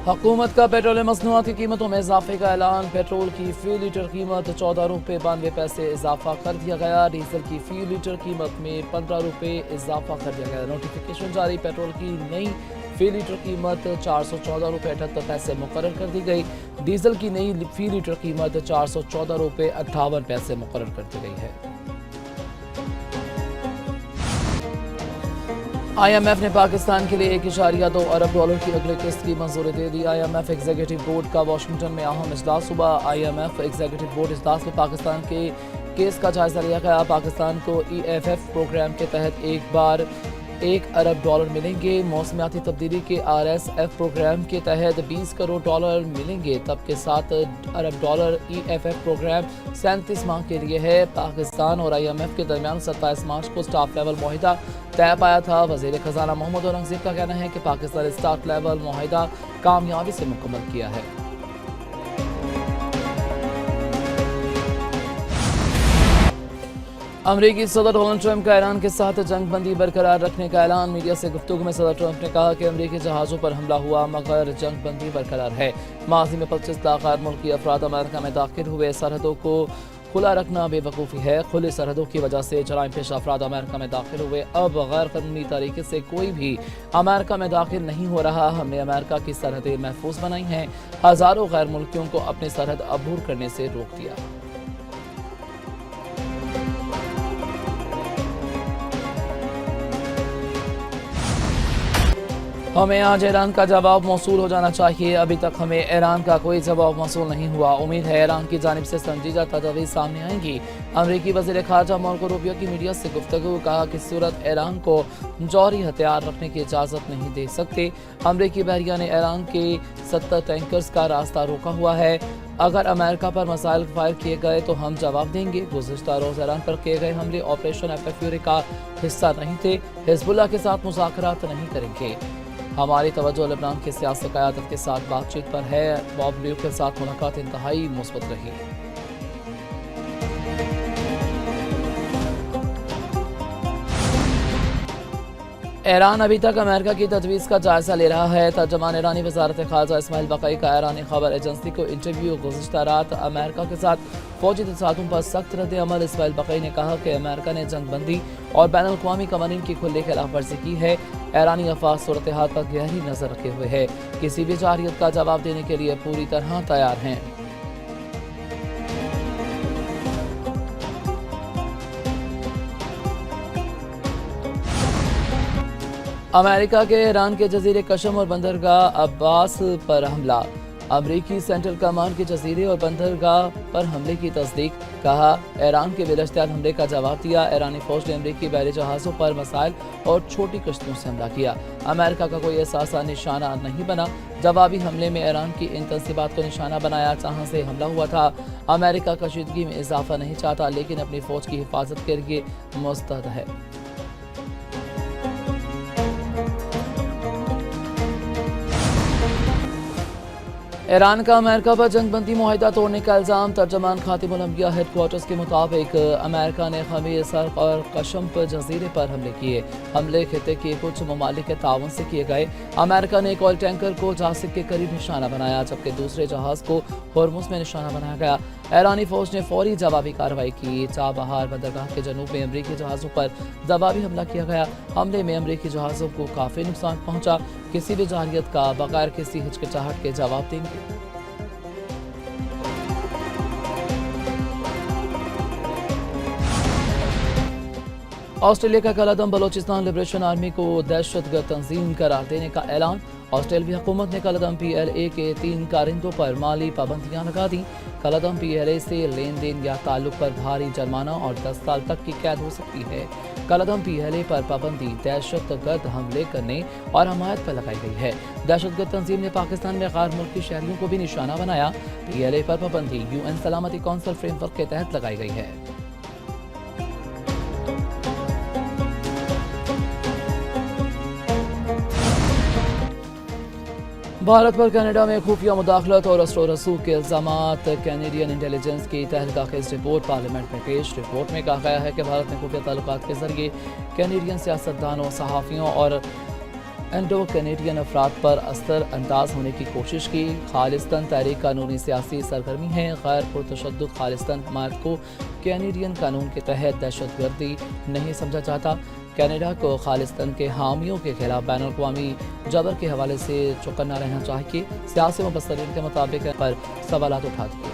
हुकूमत का पेट्रोल मसनूआत की कीमतों में इजाफे का ऐलान। पेट्रोल की फी लीटर कीमत 14 रुपये 92 पैसे इजाफा कर दिया गया। डीजल की फी लीटर कीमत में 15 रुपये इजाफा कर दिया गया। नोटिफिकेशन जारी। पेट्रोल की नई फी लीटर कीमत 414 रुपये 78 पैसे मुकर्रर कर दी गई। डीजल की नई फी लीटर कीमत 414 रुपये 58 पैसे मुकर्रर कर दी गई है। IMF ने पाकिस्तान के लिए 1.2 अरब डॉलर की अगले किस्त की मंजूरी दे दी। IMF एग्जीक्यूटिव बोर्ड का वाशिंगटन में अहम इजलास हुआ। IMF एग्जीक्यूटिव बोर्ड इजलास में पाकिस्तान के केस का जायजा लिया गया। पाकिस्तान को EFF प्रोग्राम के तहत एक बार 1 अरब डॉलर मिलेंगे। मौसमियाती तब्दीली के RSF प्रोग्राम के तहत 20 करोड़ डॉलर मिलेंगे। तब के 7 अरब डॉलर EFF प्रोग्राम 37 माह के लिए है। पाकिस्तान और IMF के दरमियान 27 मार्च को स्टाफ लेवल मुआहिदा तय पाया था। वज़ीर ख़ज़ाना मोहम्मद औरंगज़ेब का कहना है कि पाकिस्तान स्टाफ लेवल मुआहिदा कामयाबी से मुकम्मल किया है। अमरीकी सदर डोनाल्ड ट्रंप का ईरान के साथ जंग बंदी बरकरार रखने का ऐलान। मीडिया से गुफ्तगू में सदर ट्रंप ने कहा कि अमरीकी जहाज़ों पर हमला हुआ मगर जंग बंदी बरकरार है। माजी में 25 लाख गैर मुल्की अफराद अमेरिका में दाखिल हुए। सरहदों को खुला रखना बेवकूफ़ी है। खुली सरहदों की वजह से जराइम पेश अफराद अमेरिका में दाखिल हुए। अब गैर कानूनी तरीके से कोई भी अमेरिका में दाखिल नहीं हो रहा। हमने अमेरिका की सरहदें महफूज बनाई हैं। हज़ारों गैर मुल्कियों को अपनी सरहद अबूर करने से रोक दिया। हमें आज ईरान का जवाब मौसूल हो जाना चाहिए। अभी तक हमें ईरान का कोई जवाब मौसूल नहीं हुआ। उम्मीद है ईरान की जानिब से संजीदा तजवीज़ सामने आएंगी। अमरीकी वज़ीर ख़ारजा मार्को रूबियो की मीडिया से गुफ्तगू। कहा कि सूरत ईरान को जौहरी हथियार रखने की इजाज़त नहीं दे सकते। अमरीकी बहरिया ने ईरान के 70 टैंकर्स का रास्ता रोका हुआ है। अगर अमेरिका पर मिसाइल फायर किए गए तो हम जवाब देंगे। गुज़िश्ता रोज़ ईरान पर किए गए हमले ऑपरेशन FFURI का हिस्सा नहीं थे। हिज़्बुल्लाह के साथ मुज़ाकरात नहीं करेंगे। हमारी तवज्जो लेबनान की सियासी क़यादत के साथ बातचीत पर है। बॉब ल्यूक के साथ मुलाकात इंतहाई मुस्बत रही। ईरान अभी तक अमेरिका की तजवीज़ का जायजा ले रहा है। तर्जमान ईरानी वज़ारत ख़ारजा इस्माइल बक़ई का ईरानी खबर एजेंसी को इंटरव्यू। गुज़िश्ता रात अमेरिका के साथ फ़ौजी तसादुम पर सख्त रद्द अमल। इस्माइल बक़ई ने कहा कि अमेरिका ने जंग बंदी और बैन अल-अक़वामी क़वानीन की खुली खिलाफ वर्जी की है। ईरानी अफवाज सूरत हाल पर गहरी नज़र रखे हुए है। किसी भी जारहियत का जवाब देने के लिए पूरी तरह तैयार हैं। अमेरिका के ईरान के जजीरे कशम और बंदरगाह अब्बास पर हमला। अमरीकी सेंट्रल कमांड के जजीरे और बंदरगाह पर हमले की तस्दीक। कहा ईरान के बिलश्तियाल हमले का जवाब दिया। ईरानी फौज ने अमरीकी बहरी जहाज़ों पर मिसाइल और छोटी कश्तियों से हमला किया। अमेरिका का कोई ऐसा निशाना नहीं बना। जवाबी हमले में ईरान की इन तंसीबात को निशाना बनाया जहाँ से हमला हुआ था। अमेरिका कशीदगी में इजाफा नहीं चाहता लेकिन अपनी फौज की हिफाजत के लिए मुस्तैद है। ईरान का अमेरिका पर जंगबंदी मुआहिदा तोड़ने का इल्ज़ाम। तर्जमान खातिमुल अंबिया हेडक्वार्टर्स के मुताबिक अमेरिका ने खमीस और कशम पर जजीरे पर हमले किए। हमले खिते के कुछ ममालिक के ताउन से किए गए। अमेरिका ने एक ऑयल टैंकर को जासिक के करीब निशाना बनाया जबकि दूसरे जहाज़ को होर्मुज़ में निशाना बनाया गया। ईरानी फौज ने फौरी जवाबी कार्रवाई की। चाबहार बंदरगाह के जनूब में अमरीकी जहाज़ों पर जवाबी हमला किया गया। हमले में अमरीकी जहाज़ों को काफ़ी नुकसान पहुंचा। किसी भी जारहियत का बगैर किसी हिचकिचाहट के जवाब देंगे। ऑस्ट्रेलिया का कलादम बलोचिस्तान लिबरेशन आर्मी को दहशतगर्द तंजीम करार देने का ऐलान। ऑस्ट्रेलियाई हुकूमत ने कलादम PLA के 3 कारिंदों पर माली पाबंदियां लगा दी। कलादम PLA से लेन देन या ताल्लुक पर भारी जुर्माना और 10 साल तक की कैद हो सकती है। कलादम PLA पर पाबंदी दहशतगर्द हमले करने और हमायत पर लगाई गई है। दहशतगर्द तंजीम ने पाकिस्तान में गैर मुल्की शहरियों को भी निशाना बनाया। PLA पर पाबंदी UN सलामती कौंसिल फ्रेमवर्क के तहत लगाई गई है। भारत पर कनाडा में खुफिया मुदाखलत और असर रसूख के इल्ज़ामात। कैनेडियन इंटेलिजेंस की तहलकाखेज़ रिपोर्ट पार्लियामेंट में पेश। रिपोर्ट में कहा गया है कि भारत ने खुफिया ताल्लुकात के जरिए कैनेडियन सियासतदानों, सहाफ़ियों और इंडो कैनेडियन अफराद पर असर अंदाज होने की कोशिश की। खालिस्तान तहरीक कानूनी सियासी सरगर्मी है। गैर पुरतशद्दुद खालिस्तान हमायत को कैनेडियन कानून के तहत दहशतगर्दी नहीं समझा जाता। कनाडा को खालिस्तान के हामियों के खिलाफ बैनुल अक़वामी जबर के हवाले से चौकन्ना रहना चाहिए। सियासी मुबस्सरीन के मुताबिक पर सवालात उठा दिए।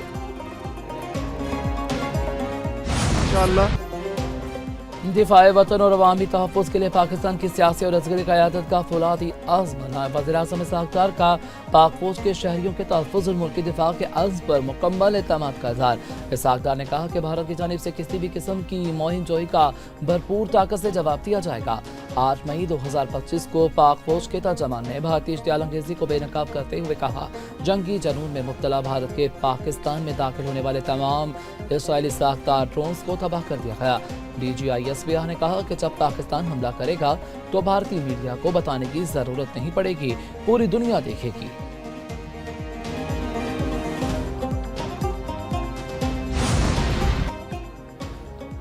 दिफाए वतन और अवामी तहफ़्फ़ुज़ के लिए पाकिस्तान की सियासी और असगरी क़यादत का फौलादी अज़्म। नायब वज़ीर-ए-आज़म इसहाक़ डार का पाक फ़ौज के शहरियों के तहफ़्फ़ुज़ और मुल्की दिफ़ा के अज़्म पर मुकम्मल एतमाद का इज़हार। इसहाक़ डार ने कहा कि भारत की जानिब से किसी भी किस्म की मुहिम जोई का भरपूर ताकत से जवाब दिया जाएगा। 8 मई 2025 को पाक फ़ौज के तर्जमान ने भारतीय इश्तियाल अंगेज़ी को बेनकाब करते हुए कहा, जंगी जनून में मुब्तला भारत के पाकिस्तान में दाखिल होने वाले तमाम इसराइली साख्तार ड्रोन्स को तबाह कर दिया गया। DGISBR ने कहा कि जब पाकिस्तान हमला करेगा तो भारतीय मीडिया को बताने की जरूरत नहीं पड़ेगी, पूरी दुनिया देखेगी।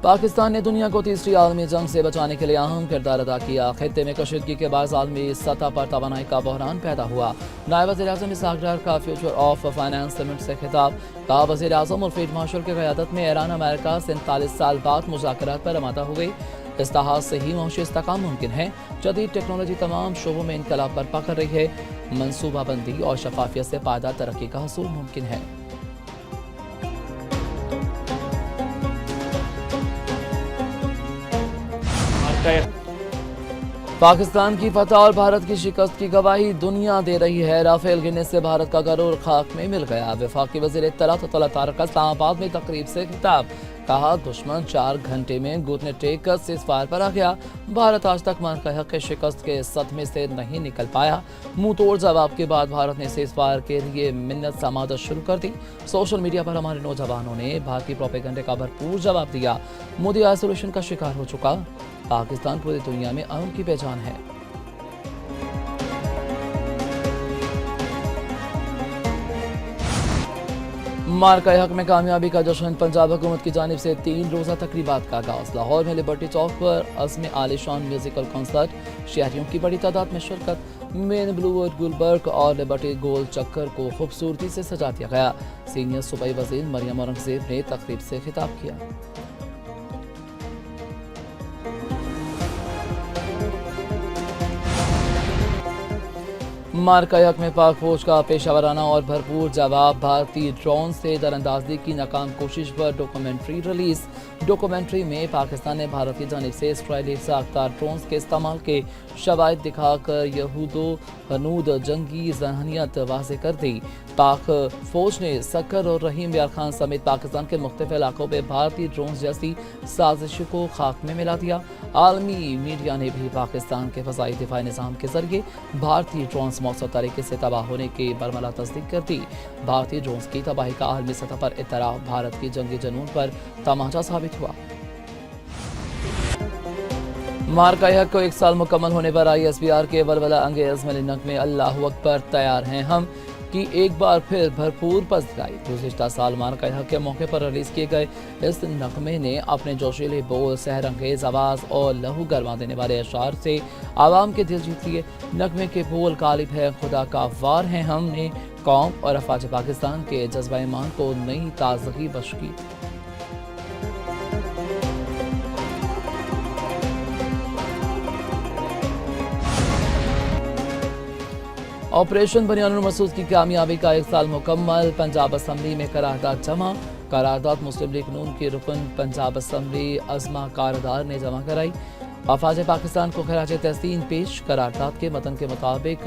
पाकिस्तान ने दुनिया को तीसरी आलमी जंग से बचाने के लिए अहम किरदार अदा किया। खित्ते में कशीदगी के बाद आलमी सतह पर तवानाई का बहरान पैदा हुआ। नायब वज़ीर-ए-आज़म इसहाक़ डार का फ्यूचर ऑफ फाइनेंस समिट से खिताब। कहा, वज़ीर-ए-आज़म और फील्ड मार्शल की क़यादत में ईरान अमेरिका 47 साल बाद मुज़ाकरात पर रमादा हो गई। इस लिहाज से ही मुआशी इस्तेहकाम मुमकिन है। जदीद टेक्नोलॉजी तमाम शोबों में इनकलाब बर्पा कर रही है। मनसूबाबंदी और शफाफियत से पायदार तरक्की का हसूल मुमकिन है। पाकिस्तान की फतह और भारत की शिकस्त की गवाही दुनिया दे रही है। राफेल गिरने से भारत का गरूर खाक में मिल गया। वफाकी वज़ीर इत्तलात तारिक का इस्लामाबाद में तकरीब से खिताब। कहा, दुश्मन 4 घंटे में घुटने टेक कर सीज़फायर पर आ गया। भारत आज तक मरकज़ के शिकस्त के सदमे से नहीं निकल पाया। मुंह तोड़ जवाब के बाद भारत ने सीज़फायर के लिए मिन्नत समादत शुरू कर दी। सोशल मीडिया पर हमारे नौजवानों ने भारतीय प्रोपेगेंडे का भरपूर जवाब दिया। मोदी आइसोलेशन का शिकार हो चुका। पाकिस्तान पूरी दुनिया में अमन की पहचान है। मार्का हक में कामयाबी का जश्न। पंजाब हुकूमत की जानिब से 3 रोज़ा तकरीबात का आगाज़। लाहौर में लिबर्टी चौक पर अज़्म आलिशान म्यूजिकल कॉन्सर्ट। शहरियों की बड़ी तादाद में शिरकत। मेन ब्लूवर्ड गुलबर्ग और लिबर्टी गोल चक्कर को खूबसूरती से सजा दिया गया। सीनियर सूबाई वज़ीर मरियम औरंगज़ेब ने तकरीब से खिताब किया। मार्का हक में पाक फौज का पेशावराना और भरपूर जवाब। भारतीय ड्रोन से दरअंदाजी की नाकाम कोशिश पर डॉक्यूमेंट्री रिलीज। डॉक्यूमेंट्री में पाकिस्तान ने भारत की जानिब से इसराइली साख्तार ड्रोन्स के इस्तेमाल के शवाहिद दिखाकर यहूदो हनूद जंगी जहनियत वाज़ेह कर दी। पाक फौज ने सक्कर और रहीम यार खान समेत पाकिस्तान के मुख्तलिफ इलाकों में भारतीय ड्रोन जैसी साजिश को खाक में मिला दिया। आलमी मीडिया ने भी पाकिस्तान के फ़ज़ाई दिफाई निज़ाम के जरिए भारतीय ड्रोन्स मौसर तरीके से तबाह होने की बरमला तस्दीक कर दी। भारतीय ड्रोन्स की तबाही का आलमी सतह पर इतराफ़ भारत की जंगी जनून पर तमाचा साबित हुआ। मार्का हक को 1 साल मुकम्मल होने पर ISBR के वलवला अंगेज़ मिलनक में अल्लाहु अकबर तैयार हैं हम की एक बार फिर भरपूर पसंद। गुज़िश्ता साल मार्का हक के मौके पर रिलीज़ किए गए इस नगमे ने अपने जोशीले बोल, सहर अंगेज़ आवाज़ और लहू गरमा देने वाले अशार से आवाम के दिल जीत लिए। नगमे के बोल गालिब है खुदा का वार हैं हमने कौम और अफवाज पाकिस्तान के जज्बा ईमान को नई ताज़गी बख्श की। ऑपरेशन बनियानुल मसूद की कामयाबी का 1 साल मुकम्मल। पंजाब असम्बली में करारदाद जमा। करारदाद मुस्लिम लीग नून की रुकन पंजाब असम्बली अज़मा कारदार ने जमा कराई। अफवाज पाकिस्तान को खराज तहसीन पेश। करारदाद के मतन के मुताबिक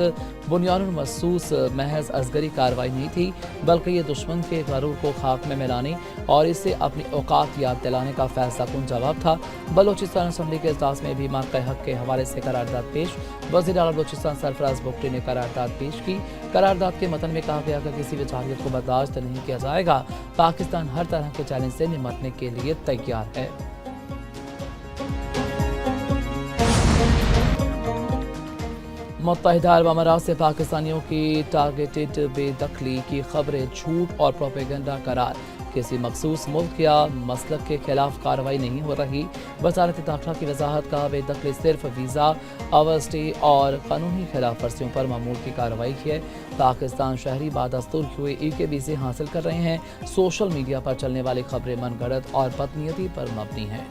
बुनियानुल मसूस महज असगरी कार्रवाई नहीं थी, बल्कि ये दुश्मन के गरूर को खाक में मिलाने और इसे अपनी औकात याद दिलाने का फैसला कुन जवाब था। बलोचिस्तान असम्बली के इजलास में भी मार्का हक के हवाले से करारदाद पेश। वज़ीर आला बलोचिस्तान सरफराज बुगटी ने करारदाद पेश की। करारदाद के मतन में कहा गया कि किसी भी जाहिलियत को बर्दाश्त नहीं किया जाएगा। पाकिस्तान हर तरह के चैलेंज से निपटने के लिए तैयार है। मुत्तहिदा अरब अमारात से पाकिस्तानियों की टारगेटेड बेदखली की खबरें झूठ और प्रोपेगेंडा करार। किसी मखसूस मुल्क या मसलक के खिलाफ कार्रवाई नहीं हो रही। वजारत दाखिला की वजाहत का अभी तक सिर्फ वीज़ा, अवस्थी और कानूनी खिलाफ वर्जियों पर मामूल की कार्रवाई की है। पाकिस्तान शहरी बादस्तूर यूएई के वीज़े हासिल कर रहे हैं। सोशल मीडिया पर चलने वाली खबरें मनगढ़ंत और बदनीयती पर मबनी हैं।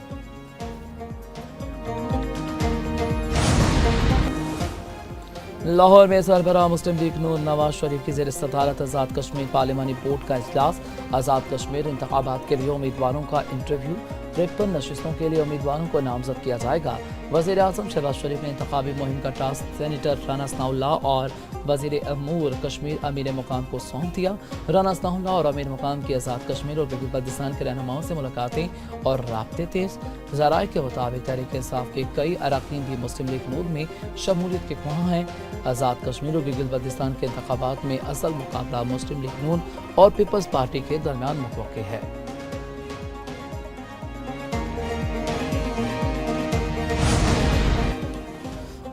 लाहौर में सरबराह मुस्लिम लीग नून नवाज शरीफ की ज़ेर सदारत आज़ाद कश्मीर पार्लिमानी बोर्ड का इजलास। आज़ाद कश्मीर इंतखाबात के लिए उम्मीदवारों का इंटरव्यू। 53 नशिस्तों के लिए उम्मीदवारों को नामजद किया जाएगा। वज़ीर आज़म शहबाज शरीफ ने इंतखाबी मुहिम का टास्क सेनेटर राना सनाउल्लाह और वज़ीर अमूर कश्मीर अमीर मुकाम को सौंप दिया। राना सनाउल्लाह और अमीर मुकाम की आज़ाद कश्मीर और गिलगित-बल्तिस्तान के रहनुमाओं से मुलाकातें और राब्ते तेज। ज़राए के मुताबिक तहरीक इंसाफ के कई अरकान भी मुस्लिम लीग नून में शमूलियत के ख्वाह हैं। आज़ाद कश्मीर और गिलगित-बल्तिस्तान के इंतखाबात में असल मुकाबला मुस्लिम लीग नून और पीपल्स पार्टी के दरमियान मुतवक्किल है।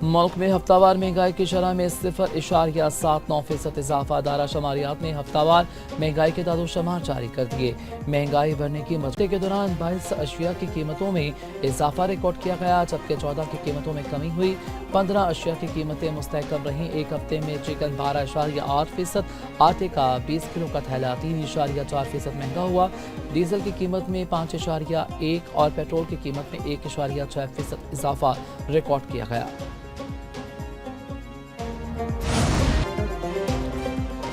मुल्क में हफ्तावार महंगाई की शरह में 0.79% इजाफा। दारा शमारियात ने हफ्तावार महंगाई के दादोशमार जारी कर दिए। महंगाई बढ़ने की मजबूती के दौरान 22 अशिया की कीमतों में इजाफा रिकॉर्ड किया गया, जबकि 14 की कीमतों में कमी हुई। 15 अशिया की कीमतें मुस्तहकम रहीं। एक हफ्ते में चिकन 12.8%, आटे का 20 किलो का थैला 3.4% महंगा हुआ। डीजल की कीमत में 5.1 और पेट्रोल की कीमत में 1.6% इजाफा रिकॉर्ड किया गया।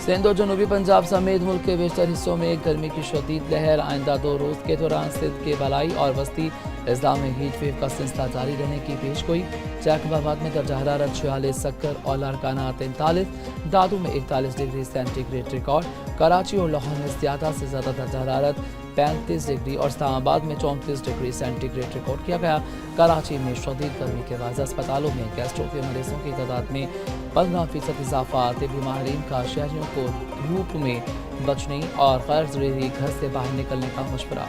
सिंध और जनूबी पंजाब समेत मुल्क के बेशतर हिस्सों में गर्मी की शदीद लहर। आइंदा 2 रोज़ के दौरान सिंध के बलाई और वस्ती अजला में हीट वेव का सिलसिला जारी रहने की पेशगोई। जैकबाबाद में दर्जा हरारत 46, सक्कर और लाड़काना 43, दादू में 41 डिग्री सेंटीग्रेड रिकॉर्ड। कराची और लाहौर में ज़्यादा से ज़्यादा दर्जा हरारत 35 डिग्री और इस्लामाबाद में 34 डिग्री सेंटीग्रेड रिकॉर्ड किया गया। कराची में शदीद गर्मी के बाद अस्पतालों में गैस्ट्रो के मरीजों की तादाद में 15% इजाफा। तिब्बी माहिरीन का शहरियों को धूप में बचने और गैर ज़रूरी घर से बाहर निकलने का मशवरा।